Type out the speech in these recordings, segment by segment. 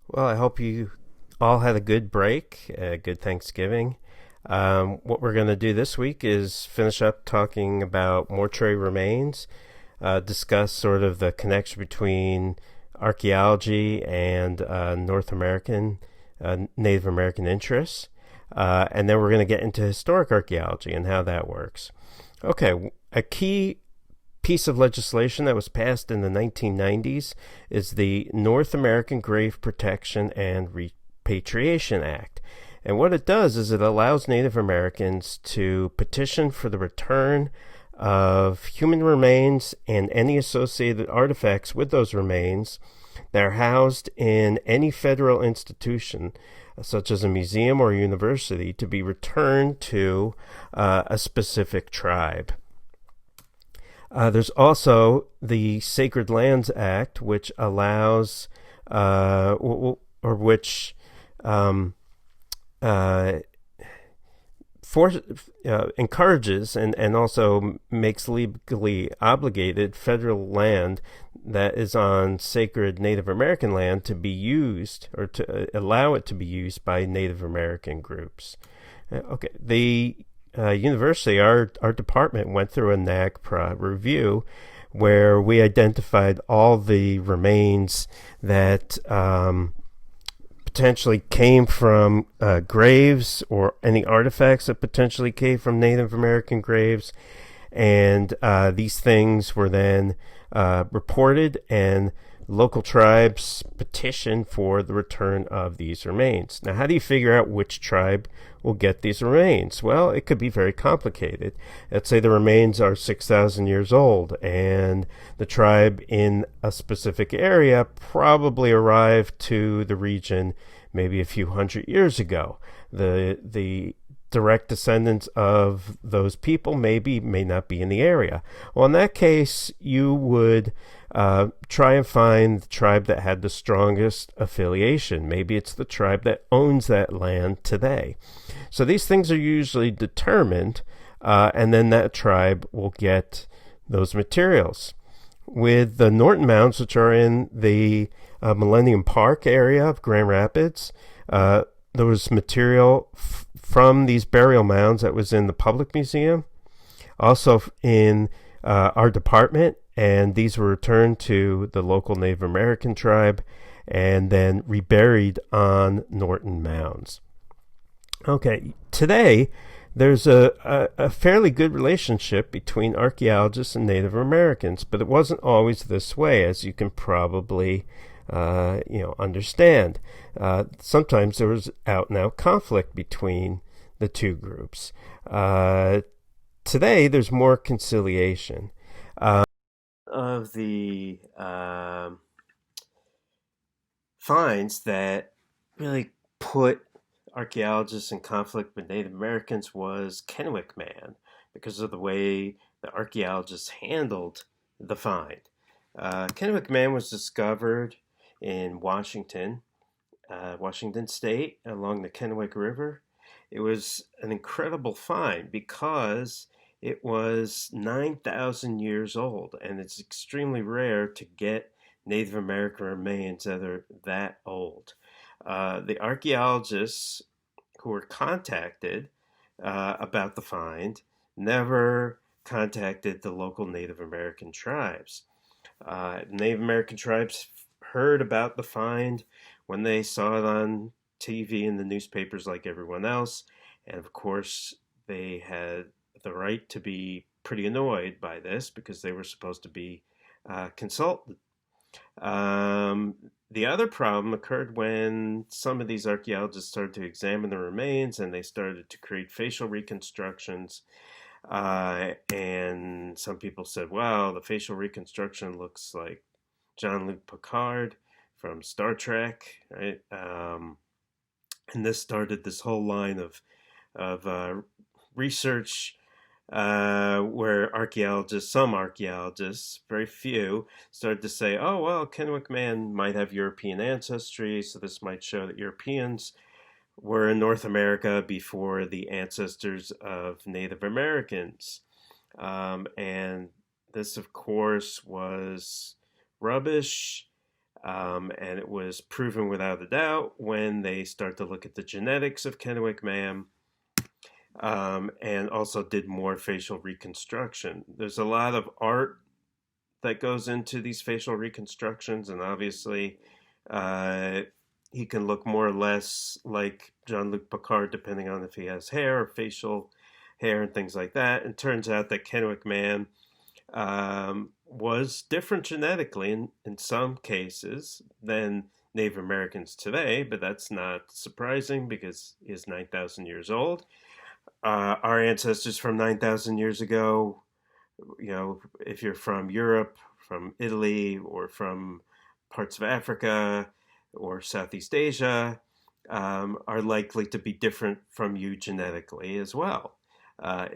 Well, I hope you all had a good break, a good Thanksgiving. What we're going to do this week is finish up talking about mortuary remains, discuss sort of the connection between archaeology and North American, Native American interests. And then we're going to get into historic archaeology and how that works. Okay, a key piece of legislation that was passed in the 1990s is the North American Grave Protection and Repatriation Act. And what it does is it allows Native Americans to petition for the return of human remains and any associated artifacts with those remains that are housed in any federal institution, such as a museum or a university, to be returned to a specific tribe. There's also the Sacred Lands Act, which allows, or which uh, encourages and also makes legally obligated federal land that is on sacred Native American land to be used, or to allow it to be used by Native American groups. Okay, the university, our department went through a NAGPRA review where we identified all the remains that potentially came from graves, or any artifacts that potentially came from Native American graves. And these things were then reported, and local tribes petitioned for the return of these remains. Now, how do you figure out which tribe will get these remains? Well, it could be very complicated. Let's say the remains are 6,000 years old, and the tribe in a specific area probably arrived to the region maybe a few hundred years ago. The direct descendants of those people may not be in the area. Well, in that case, you would try and find the tribe that had the strongest affiliation. Maybe it's the tribe that owns that land today. So these things are usually determined, and then that tribe will get those materials. With the Norton Mounds, which are in the Millennium Park area of Grand Rapids, there was material from these burial mounds that was in the public museum, also in our department, and these were returned to the local Native American tribe and then reburied on Norton Mounds. Okay, today there's a fairly good relationship between archaeologists and Native Americans, but it wasn't always this way, as you can probably understand. Sometimes there was out and out conflict between the two groups. Today, there's more conciliation. Of the finds that really put archaeologists in conflict with Native Americans was Kennewick Man, because of the way the archaeologists handled the find. Kennewick Man was discovered in Washington State, along the Kennewick River. It was an incredible find because it was 9,000 years old, and it's extremely rare to get Native American remains that are that old. The archaeologists who were contacted about the find never contacted the local Native American tribes. Native American tribes heard about the find when they saw it on TV and the newspapers like everyone else. And of course, they had the right to be pretty annoyed by this because they were supposed to be consulted. The other problem occurred when some of these archaeologists started to examine the remains, and they started to create facial reconstructions. And some people said, wow, the facial reconstruction looks like Jean-Luc Picard from Star Trek, right? And this started this whole line of research where some archaeologists, very few, started to say, oh, well, Kennewick Man might have European ancestry, so this might show that Europeans were in North America before the ancestors of Native Americans. And this, of course, was rubbish. And it was proven without a doubt when they start to look at the genetics of Kennewick Man, and also did more facial reconstruction. There's a lot of art that goes into these facial reconstructions, and obviously uh, he can look more or less like Jean-Luc Picard depending on if he has hair or facial hair and things like that. And it turns out that Kennewick Man was different genetically in some cases than Native Americans today, but that's not surprising because he is 9,000 years old. Our ancestors from 9,000 years ago, if you're from Europe, from Italy, or from parts of Africa or Southeast Asia, are likely to be different from you genetically as well. Uh,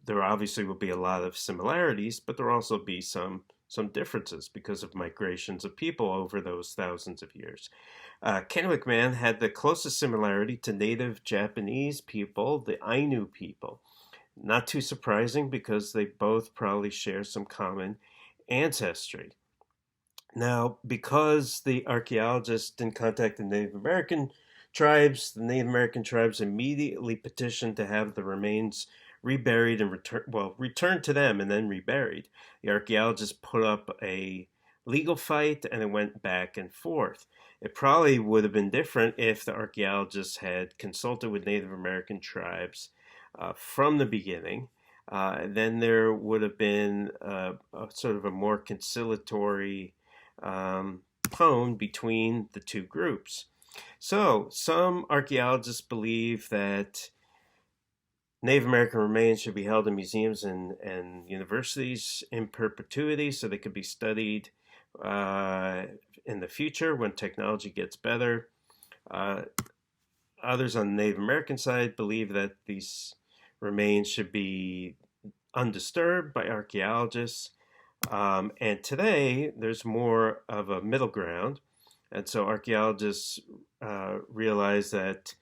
there obviously will be a lot of similarities, but there will also be some differences because of migrations of people over those thousands of years. Kennewick Man had the closest similarity to native Japanese people, the Ainu people. Not too surprising because they both probably share some common ancestry. Now, because the archaeologists didn't contact the Native American tribes, the Native American tribes immediately petitioned to have the remains reburied and returned to them and then reburied. The archaeologists put up a legal fight and it went back and forth. It probably would have been different if the archaeologists had consulted with Native American tribes from the beginning. Then there would have been a sort of a more conciliatory tone between the two groups. So some archaeologists believe that Native American remains should be held in museums and universities in perpetuity so they could be studied in the future when technology gets better. Others on the Native American side believe that these remains should be undisturbed by archaeologists. And today, there's more of a middle ground. And so archaeologists realize that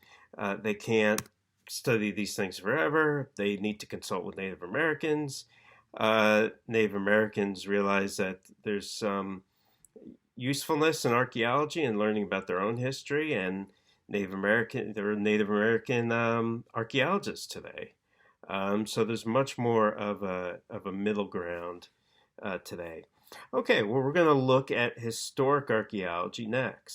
they can't study these things forever. They need to consult with Native Americans. Native Americans realize that there's some usefulness in archaeology and learning about their own history, and there are Native American archaeologists today. So there's much more of a middle ground today. Okay, well, we're going to look at historic archaeology next.